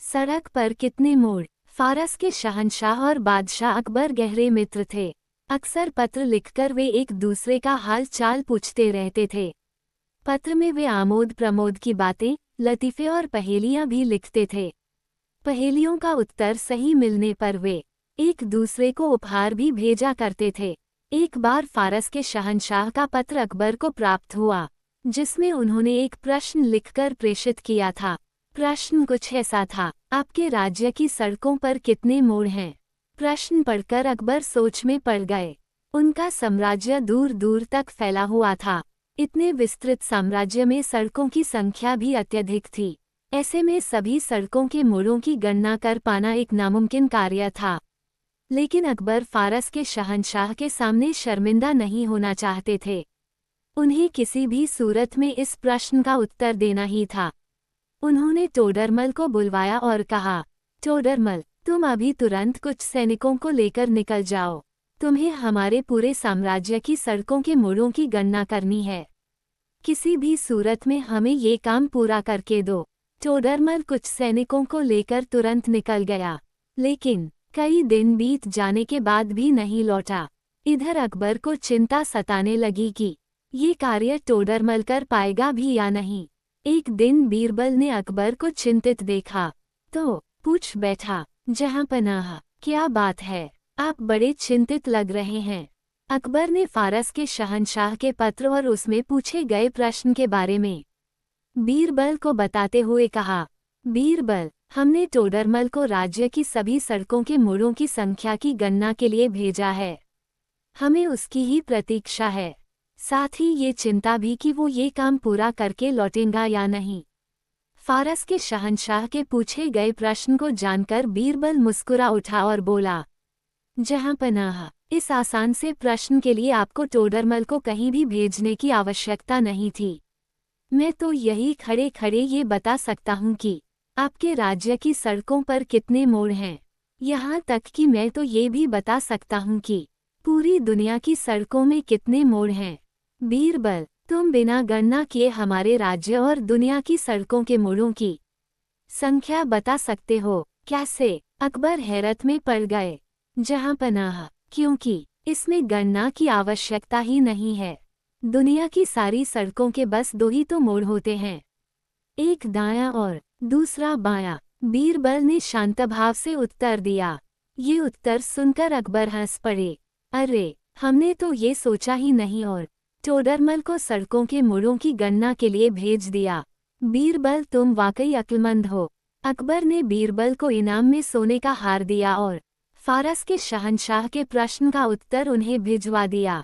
सड़क पर कितने मोड़। फारस के शहंशाह और बादशाह अकबर गहरे मित्र थे। अक्सर पत्र लिखकर वे एक दूसरे का हाल चाल पूछते रहते थे। पत्र में वे आमोद प्रमोद की बातें, लतीफ़े और पहेलियां भी लिखते थे। पहेलियों का उत्तर सही मिलने पर वे एक दूसरे को उपहार भी भेजा करते थे। एक बार फारस के शहंशाह का पत्र अकबर को प्राप्त हुआ, जिसमें उन्होंने एक प्रश्न लिखकर प्रेषित किया था। प्रश्न कुछ ऐसा था, आपके राज्य की सड़कों पर कितने मोड़ हैं। प्रश्न पढ़कर अकबर सोच में पड़ गए। उनका साम्राज्य दूर दूर तक फैला हुआ था। इतने विस्तृत साम्राज्य में सड़कों की संख्या भी अत्यधिक थी। ऐसे में सभी सड़कों के मोड़ों की गणना कर पाना एक नामुमकिन कार्य था। लेकिन अकबर फारस के शहंशाह के सामने शर्मिंदा नहीं होना चाहते थे। उन्हें किसी भी सूरत में इस प्रश्न का उत्तर देना ही था। उन्होंने टोडरमल को बुलवाया और कहा, टोडरमल, तुम अभी तुरंत कुछ सैनिकों को लेकर निकल जाओ। तुम्हें हमारे पूरे साम्राज्य की सड़कों के मोड़ों की गणना करनी है। किसी भी सूरत में हमें ये काम पूरा करके दो। टोडरमल कुछ सैनिकों को लेकर तुरंत निकल गया, लेकिन कई दिन बीत जाने के बाद भी नहीं लौटा। इधर अकबर को चिंता सताने लगी कि ये कार्य टोडरमल कर पाएगा भी या नहीं। एक दिन बीरबल ने अकबर को चिंतित देखा तो पूछ बैठा, जहांपनाह, क्या बात है, आप बड़े चिंतित लग रहे हैं। अकबर ने फारस के शहंशाह के पत्र और उसमें पूछे गए प्रश्न के बारे में बीरबल को बताते हुए कहा, बीरबल, हमने टोडरमल को राज्य की सभी सड़कों के मोड़ों की संख्या की गणना के लिए भेजा है। हमें उसकी ही प्रतीक्षा है। साथ ही ये चिंता भी कि वो ये काम पूरा करके लौटेगा या नहीं। फारस के शहंशाह के पूछे गए प्रश्न को जानकर बीरबल मुस्कुरा उठा और बोला, जहांपनाह, इस आसान से प्रश्न के लिए आपको टोडरमल को कहीं भी भेजने की आवश्यकता नहीं थी। मैं तो यही खड़े खड़े ये बता सकता हूँ कि आपके राज्य की सड़कों पर कितने मोड़ हैं। यहाँ तक कि मैं तो ये भी बता सकता हूँ कि पूरी दुनिया की सड़कों में कितने मोड़ हैं। बीरबल, तुम बिना गणना किए हमारे राज्य और दुनिया की सड़कों के मोड़ों की संख्या बता सकते हो? कैसे? अकबर हैरत में पड़ गए। जहांपनाह, क्योंकि इसमें गणना की आवश्यकता ही नहीं है। दुनिया की सारी सड़कों के बस दो ही तो मोड़ होते हैं, एक दायां और दूसरा बायां। बीरबल ने शांत भाव से उत्तर दिया। ये उत्तर सुनकर अकबर हंस पड़े। अरे, हमने तो ये सोचा ही नहीं और टोडरमल को सड़कों के मोड़ों की गणना के लिए भेज दिया। बीरबल, तुम वाकई अक्लमंद हो। अकबर ने बीरबल को इनाम में सोने का हार दिया और फारस के शहंशाह के प्रश्न का उत्तर उन्हें भिजवा दिया।